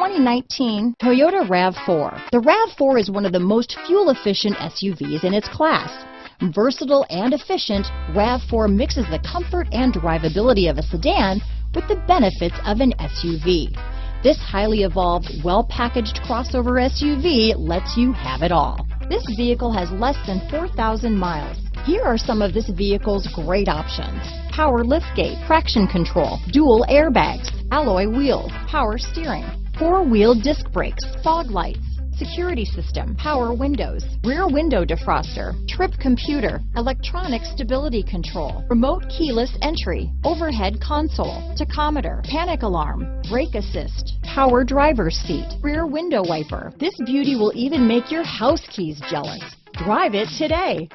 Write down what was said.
2019 Toyota RAV4. The RAV4 is one of the most fuel-efficient SUVs in its class. Versatile and efficient, RAV4 mixes the comfort and drivability of a sedan with the benefits of an SUV. This highly evolved, well-packaged crossover SUV lets you have it all. This vehicle has less than 4,000 miles. Here are some of this vehicle's great options: power liftgate, traction control, dual airbags, alloy wheels, power steering, four-wheel disc brakes, fog lights, security system, power windows, rear window defroster, trip computer, electronic stability control, remote keyless entry, overhead console, tachometer, panic alarm, brake assist, power driver's seat, rear window wiper. This beauty will even make your house keys jealous. Drive it today.